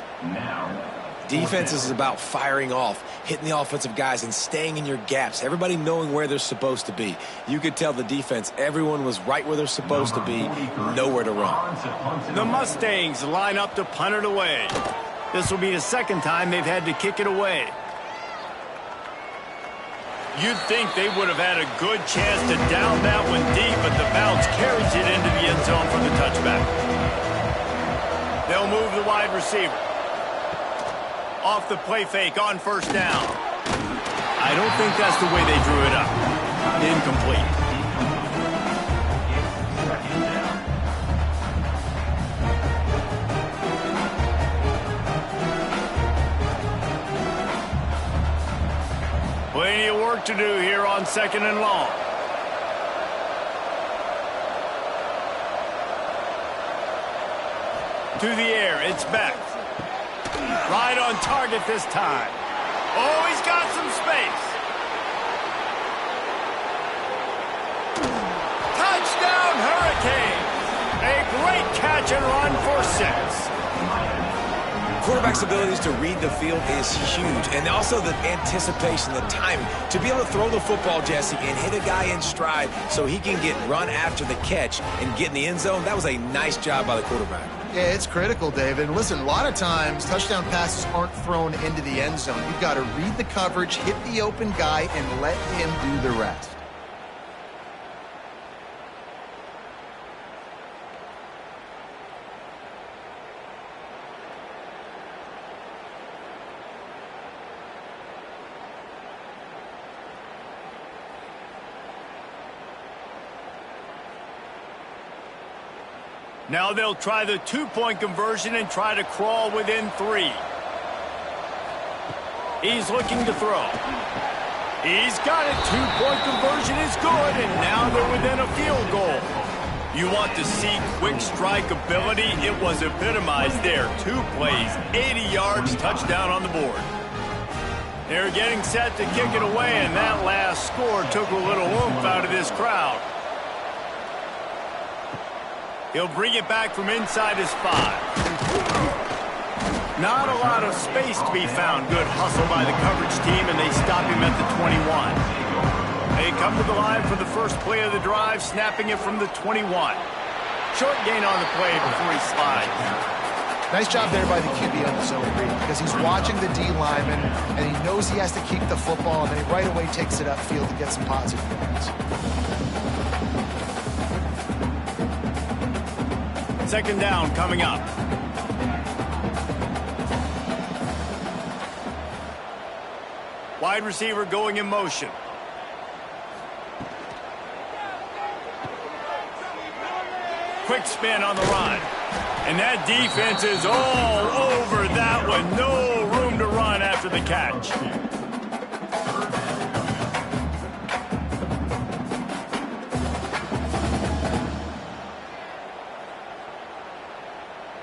Defense is about firing off, hitting the offensive guys, and staying in your gaps. Everybody knowing where they're supposed to be. You could tell the defense, everyone was right where they're supposed to be, nowhere to run. The Mustangs line up to punt it away. This will be the 2nd time they've had to kick it away. You'd think they would have had a good chance to down that one deep, but the bounce carries it into the end zone for the touchback. They'll move the wide receiver. Off the play fake on 1st down. I don't think that's the way they drew it up. Incomplete. Plenty of work to do here on 2nd and long. To the air, it's back. Right on target this time. Oh, he's got some space. Touchdown, Hurricanes. A great catch and run for 6. Quarterback's abilities to read the field is huge, and also the anticipation, the timing. To be able to throw the football, Jesse, and hit a guy in stride so he can get run after the catch and get in the end zone, that was a nice job by the quarterback. Yeah, it's critical, David. Listen, a lot of times touchdown passes aren't thrown into the end zone. You've got to read the coverage, hit the open guy, and let him do the rest. Now they'll try the 2-point conversion and try to crawl within 3. He's looking to throw. He's got it. 2-point conversion is good, and now they're within a field goal. You want to see quick strike ability? It was epitomized there. 2 plays, 80 yards, touchdown on the board. They're getting set to kick it away, and that last score took a little oomph out of this crowd. He'll bring it back from inside his 5. Not a lot of space to be found. Good hustle by the coverage team, and they stop him at the 21. They come to the line for the first play of the drive, snapping it from the 21. Short gain on the play before he slides. Nice job there by the QB on the zone read, because he's watching the D lineman, and he knows he has to keep the football, and then he right away takes it upfield to get some positive yards. 2nd down coming up. Wide receiver going in motion. Quick spin on the run. And that defense is all over that one. No room to run after the catch.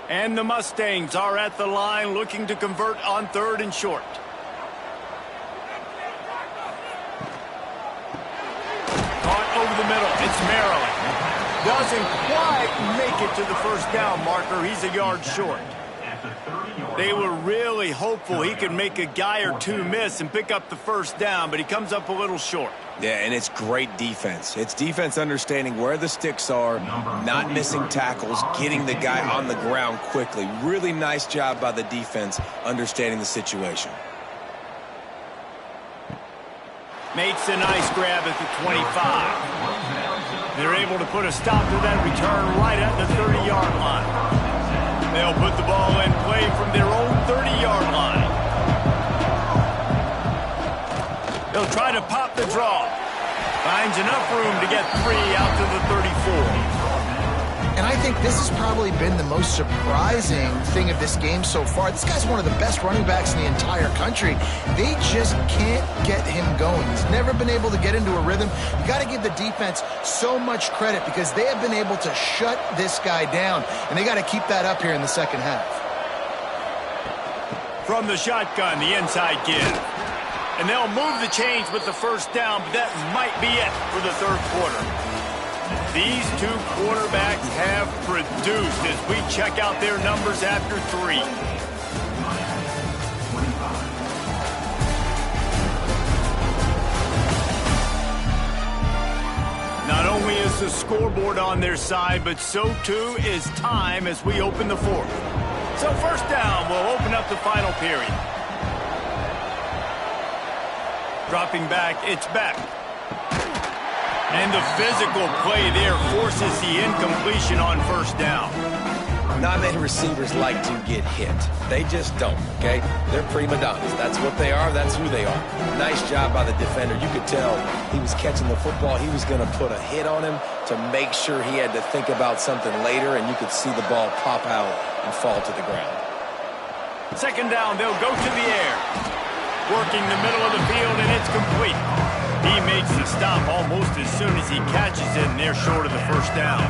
And the Mustangs are at the line looking to convert on 3rd and short. Caught over the middle. It's Maryland. Doesn't quite make it to the 1st down marker. He's a yard short. They were really hopeful he could make a guy or 2 miss and pick up the 1st down, but he comes up a little short. Yeah, and it's great defense. It's defense understanding where the sticks are, not missing tackles, getting the guy on the ground quickly. Really nice job by the defense understanding the situation. Makes a nice grab at the 25. They're able to put a stop to that return right at the 30-yard line. They'll put the ball in play from their own 30-yard line. He'll try to pop the draw. Finds enough room to get 3 out to the 34. And I think this has probably been the most surprising thing of this game so far. This guy's one of the best running backs in the entire country. They just can't get him going. He's never been able to get into a rhythm. You got to give the defense so much credit because they have been able to shut this guy down, and they got to keep that up here in the second half. From the shotgun, the inside give. And they'll move the chains with the first down, but that might be it for the third quarter. These two quarterbacks have produced as we check out their numbers after 3. Not only is the scoreboard on their side, but so too is time as we open the fourth. So first down will open up the final period. Dropping back, it's Beck. And the physical play there forces the incompletion on first down. Not many receivers like to get hit. They just don't, okay? They're prima donnas. That's what they are. That's who they are. Nice job by the defender. You could tell he was catching the football. He was going to put a hit on him to make sure he had to think about something later, and you could see the ball pop out and fall to the ground. Second down, they'll go to the air. Working the middle of the field, and it's complete. He makes the stop almost as soon as he catches it, and they're short of the first down.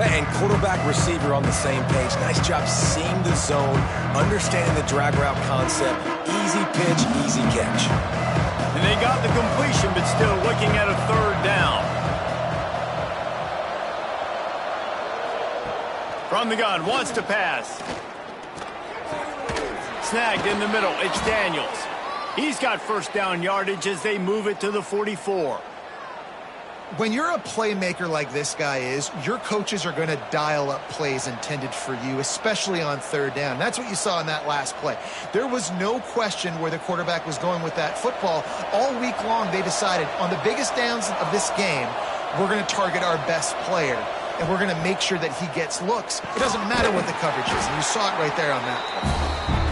And quarterback receiver on the same page. Nice job seeing the zone, understanding the drag route concept. Easy pitch, easy catch. And they got the completion, but still looking at a third down. From the gun, wants to pass. Snagged in the middle, it's Daniels. He's got first down yardage as they move it to the 44. When you're a playmaker like this guy is, your coaches are going to dial up plays intended for you, especially on third down. That's what you saw in that last play. There was no question where the quarterback was going with that football. All week long, they decided on the biggest downs of this game, we're going to target our best player, and we're going to make sure that he gets looks. It doesn't matter what the coverage is, and you saw it right there on that play.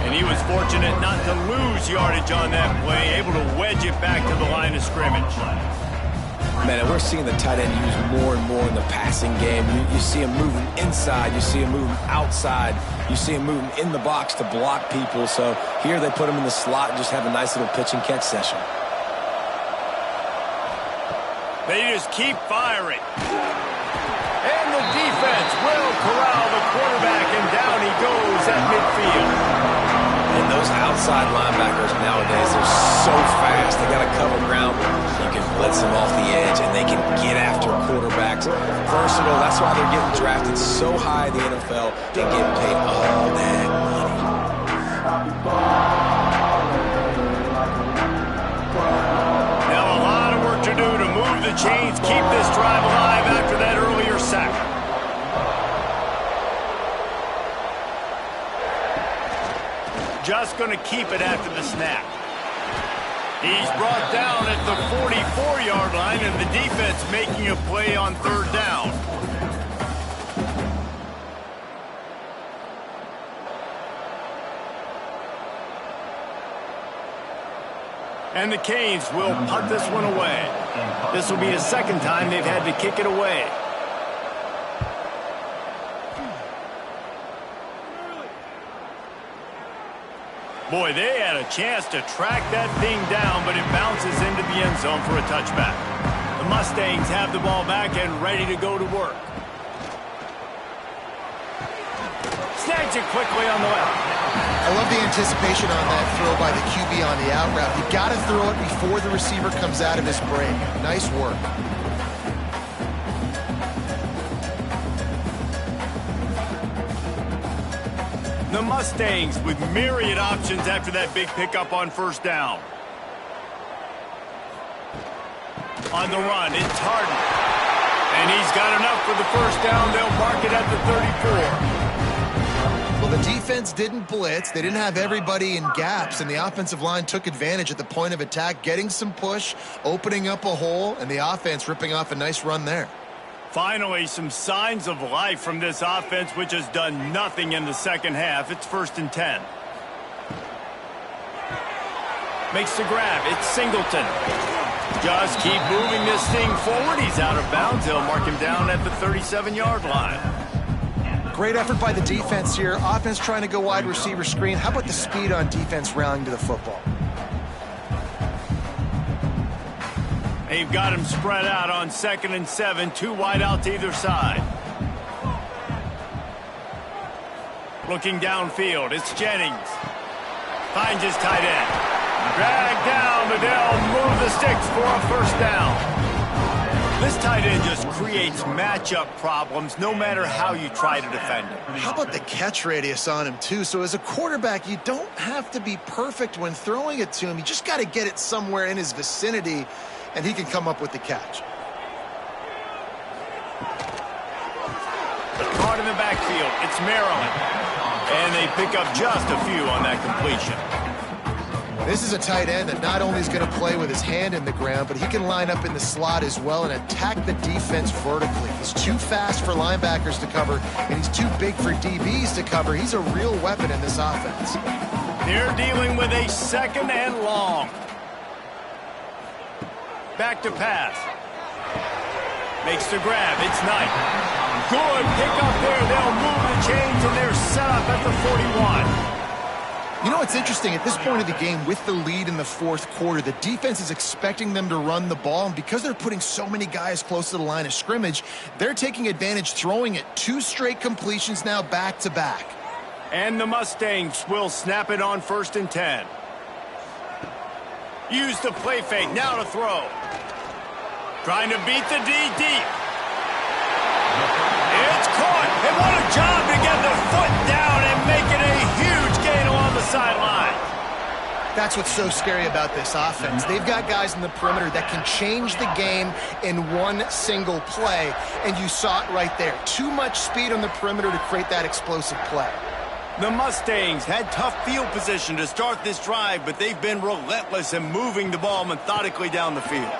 And he was fortunate not to lose yardage on that play, able to wedge it back to the line of scrimmage. Man, and we're seeing the tight end used more and more in the passing game. You see him moving inside. You see him moving outside. You see him moving in the box to block people. So here they put him in the slot and just have a nice little pitch and catch session. They just keep firing. And the defense will corral the quarterback, and down he goes at midfield. And those outside linebackers nowadays, they're so fast. They got to cover ground. You can blitz them off the edge, and they can get after quarterbacks. Versatile. That's why they're getting drafted so high in the NFL and getting paid all that money. Now a lot of work to do to move the chains, keep this drive alive after that earlier sack. Just going to keep it after the snap. He's brought down at the 44-yard line, and the defense making a play on third down. And the Canes will punt this one away. This will be the second time they've had to kick it away. Boy, they had a chance to track that thing down, but it bounces into the end zone for a touchback. The Mustangs have the ball back and ready to go to work. Snags it quickly on the left. I love the anticipation on that throw by the QB on the out route. You got to throw it before the receiver comes out of his break. Nice work. The Mustangs with myriad options after that big pickup on first down. On the run, it's Harden. And he's got enough for the first down. They'll mark it at the 34. Well, the defense didn't blitz. They didn't have everybody in gaps, and the offensive line took advantage at the point of attack, getting some push, opening up a hole, and the offense ripping off a nice run there. Finally, some signs of life from this offense, which has done nothing in the second half. It's 1st and 10. Makes the grab. It's Singleton. Just keep moving this thing forward. He's out of bounds. They'll mark him down at the 37-yard line. Great effort by the defense here. Offense trying to go wide receiver screen. How about the speed on defense rallying to the football? They've got him spread out on 2nd and 7. 2 wide out to either side. Looking downfield, it's Jennings. Finds his tight end. Dragged down, but they'll move the sticks for a first down. This tight end just creates matchup problems no matter how you try to defend him. How about the catch radius on him, too? So as a quarterback, you don't have to be perfect when throwing it to him. You just got to get it somewhere in his vicinity, and he can come up with the catch. Caught in the backfield, it's Maryland. And they pick up just a few on that completion. This is a tight end that not only is going to play with his hand in the ground, but he can line up in the slot as well and attack the defense vertically. He's too fast for linebackers to cover, and he's too big for DBs to cover. He's a real weapon in this offense. They're dealing with a 2nd and long. Back to pass. Makes the grab. It's Knight. Good pick up there. They'll move the chains, and they're set up at the 41. You know, it's interesting. At this point of the game, with the lead in the 4th quarter, the defense is expecting them to run the ball, and because they're putting so many guys close to the line of scrimmage, they're taking advantage, throwing it. 2 straight completions now back-to-back. And the Mustangs will snap it on 1st and 10. Use the play fake, now to throw. Trying to beat the D deep. It's caught, and what a job to get the foot down and make it a huge gain along the sideline. That's what's so scary about this offense. They've got guys in the perimeter that can change the game in one single play, and you saw it right there. Too much speed on the perimeter to create that explosive play. The Mustangs had tough field position to start this drive, but they've been relentless in moving the ball methodically down the field.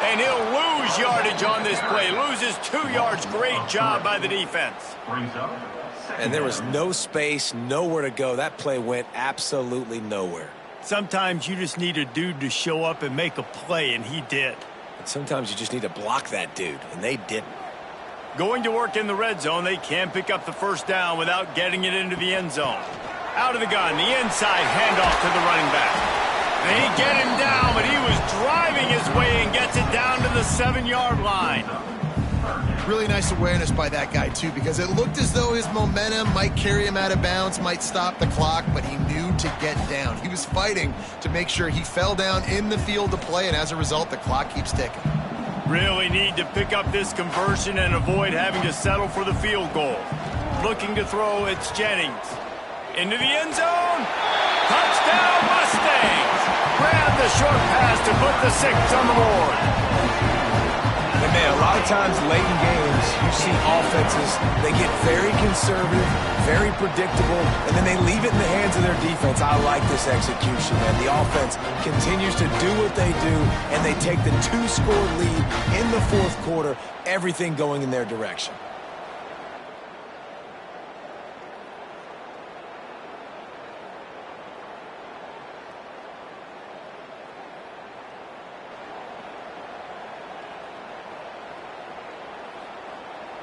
And he'll lose yardage on this play. Loses 2 yards. Great job by the defense. And there was no space, nowhere to go. That play went absolutely nowhere. Sometimes you just need a dude to show up and make a play, and he did. And sometimes you just need to block that dude, and they didn't. Going to work in the red zone, they can pick up the first down without getting it into the end zone. Out of the gun, the inside handoff to the running back. They get him down, but he was driving his way and gets it down to the 7-yard line. Really nice awareness by that guy, too, because it looked as though his momentum might carry him out of bounds, might stop the clock, but he knew to get down. He was fighting to make sure he fell down in the field to play, and as a result, the clock keeps ticking. Really need to pick up this conversion and avoid having to settle for the field goal. Looking to throw, it's Jennings. Into the end zone. Touchdown, Mustangs. Grab the short pass to put the 6 on the board. And man, a lot of times late in games, you see offenses, they get very conservative, very predictable, and then they leave it in the hands of their defense. I like this execution, man. The offense continues to do what they do, and they take the 2-score lead in the 4th quarter, everything going in their direction.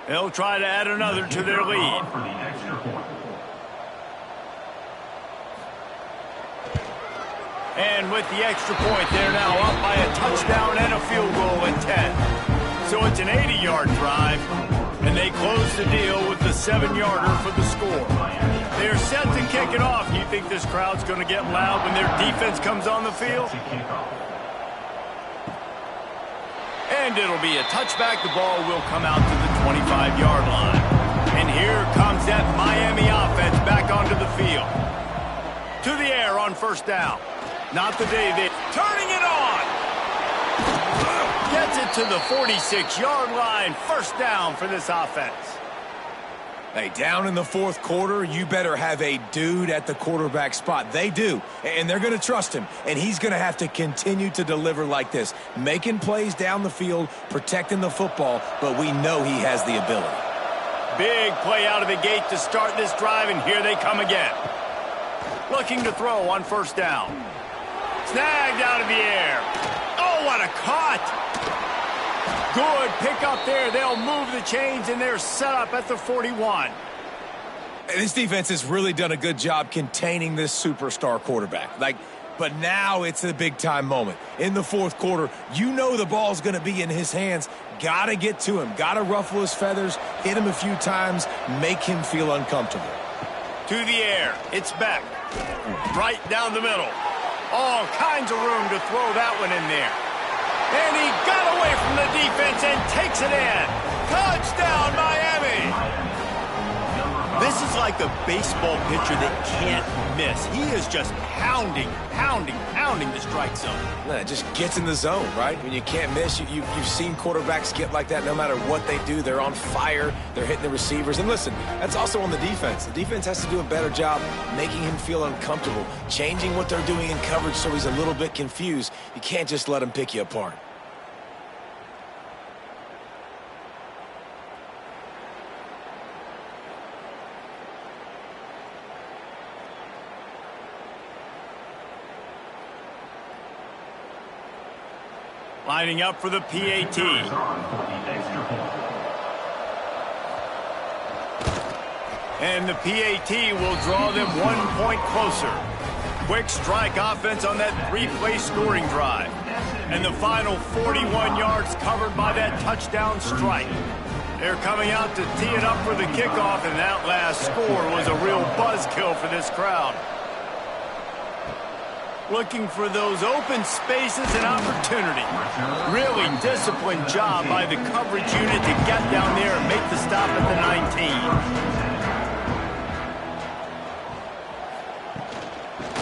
They'll try to add another to their lead. And with the extra point, they're now up by a touchdown and a field goal at 10. So it's an 80-yard drive, and they close the deal with the 7-yarder for the score. They're set to kick it off. You think this crowd's going to get loud when their defense comes on the field? And it'll be a touchback. The ball will come out to the 25-yard line. And here comes that Miami offense back onto the field. To the air on first down. Not the day they... Turning it on! Gets it to the 46-yard line. First down for this offense. Hey, down in the 4th quarter, you better have a dude at the quarterback spot. They do, and they're going to trust him, and he's going to have to continue to deliver like this, making plays down the field, protecting the football, but we know he has the ability. Big play out of the gate to start this drive, and here they come again. Looking to throw on first down. Snagged out of the air. Oh, what a cut! Good pick up there. They'll move the chains, and they're set up at the 41. This defense has really done a good job containing this superstar quarterback. But now it's a big-time moment. In the fourth quarter, you know the ball's going to be in his hands. Got to get to him. Got to ruffle his feathers, hit him a few times, make him feel uncomfortable. To the air. It's Beck. Right down the middle. All kinds of room to throw that one in there. And he got away from the defense and takes it in. Touchdown, Miami! This is like a baseball pitcher that can't miss. He is just pounding the strike zone. It just gets in the zone, right? When you can't miss, you've seen quarterbacks get like that no matter what they do. They're on fire. They're hitting the receivers. And listen, that's also on the defense. The defense has to do a better job making him feel uncomfortable, changing what they're doing in coverage so he's a little bit confused. You can't just let him pick you apart. Lining up for the PAT. And the PAT will draw them 1 point closer. Quick strike offense on that three-play scoring drive. And the final 41 yards covered by that touchdown strike. They're coming out to tee it up for the kickoff, and that last score was a real buzzkill for this crowd. Looking for those open spaces and opportunity. Really disciplined job by the coverage unit to get down there and make the stop at the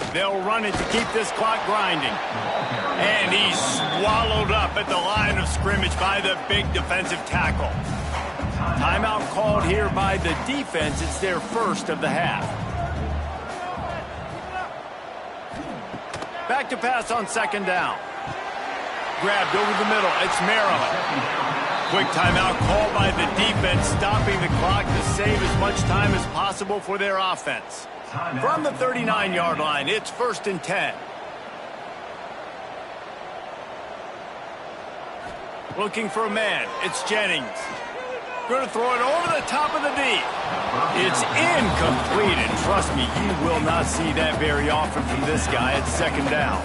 19. They'll run it to keep this clock grinding. And he's swallowed up at the line of scrimmage by the big defensive tackle. Timeout called here by the defense. It's their first of the half. Back to pass on second down. Grabbed over the middle. It's Maryland. Quick timeout called by the defense, stopping the clock to save as much time as possible for their offense. From the 39-yard line, it's 1st and 10. Looking for a man. It's Jennings. Going to throw it over the top of the D. It's incomplete, and trust me, you will not see that very often from this guy at second down.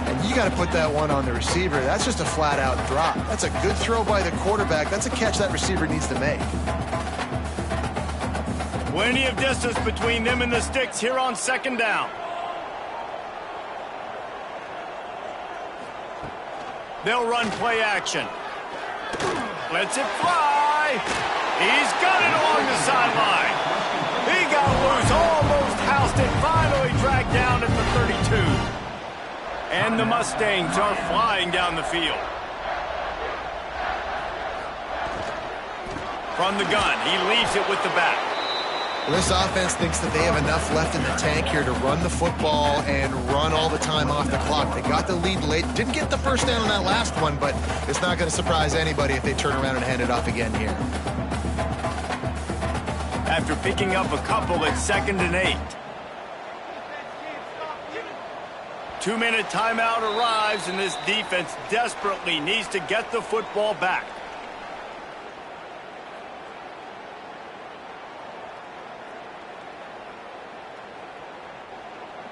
And you got to put that one on the receiver. That's just a flat-out drop. That's a good throw by the quarterback. That's a catch that receiver needs to make. Plenty of distance between them and the sticks here on second down. They'll run play action. Lets it fly. He's got it along the sideline. He got loose, almost housed it, finally dragged down at the 32. And the Mustangs are flying down the field. From the gun, he leaves it with the back. Well, this offense thinks that they have enough left in the tank here to run the football and run all the time off the clock. They got the lead late. Didn't get the first down on that last one, but it's not going to surprise anybody if they turn around and hand it off again here. After picking up a couple, it's 2nd and 8. 2-minute timeout arrives, and this defense desperately needs to get the football back.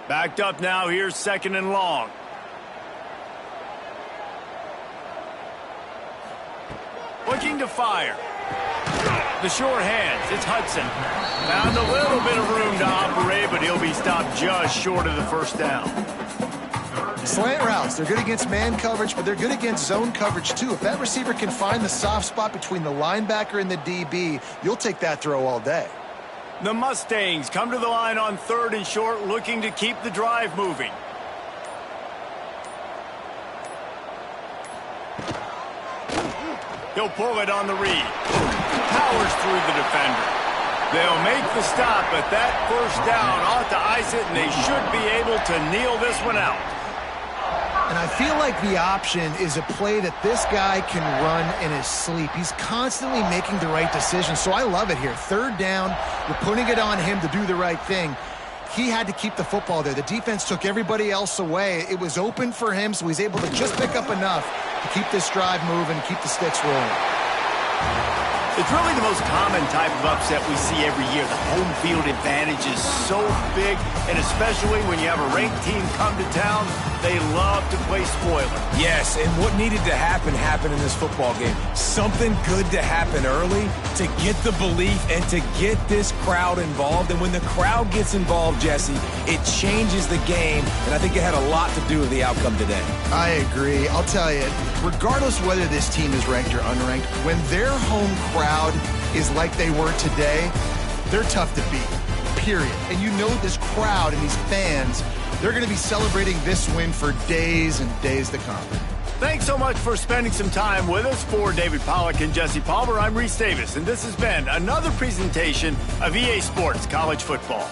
Backed up now, here's 2nd and long. Looking to fire. The short hands, it's Hudson. Found a little bit of room to operate, but he'll be stopped just short of the first down. Slant routes, they're good against man coverage, but they're good against zone coverage too. If that receiver can find the soft spot between the linebacker and the DB, you'll take that throw all day. The Mustangs come to the line on 3rd and short, looking to keep the drive moving. He'll pull it on the read. Powers through the defender. They'll make the stop, but that first down ought to ice it, and they should be able to kneel this one out. And I feel like the option is a play that this guy can run in his sleep. He's constantly making the right decision, so I love it here. 3rd down, you're putting it on him to do the right thing. he had to keep the football there. The defense took everybody else away. It was open for him, so he's able to just pick up enough to keep this drive moving, keep the sticks rolling. It's really the most common type of upset we see every year. The home field advantage is so big, and especially when you have a ranked team come to town, they love to play spoiler. Yes, and what needed to happen happened in this football game. Something good to happen early to get the belief and to get this crowd involved. And when the crowd gets involved, Jesse, it changes the game, and I think it had a lot to do with the outcome today. I agree. I'll tell you, regardless whether this team is ranked or unranked, when their home crowd is like they were today, they're tough to beat, period. And you know this crowd and these fans, they're going to be celebrating this win for days and days to come. Thanks so much for spending some time with us. For David Pollack and Jesse Palmer, I'm Reese Davis, and this has been another presentation of EA Sports College Football.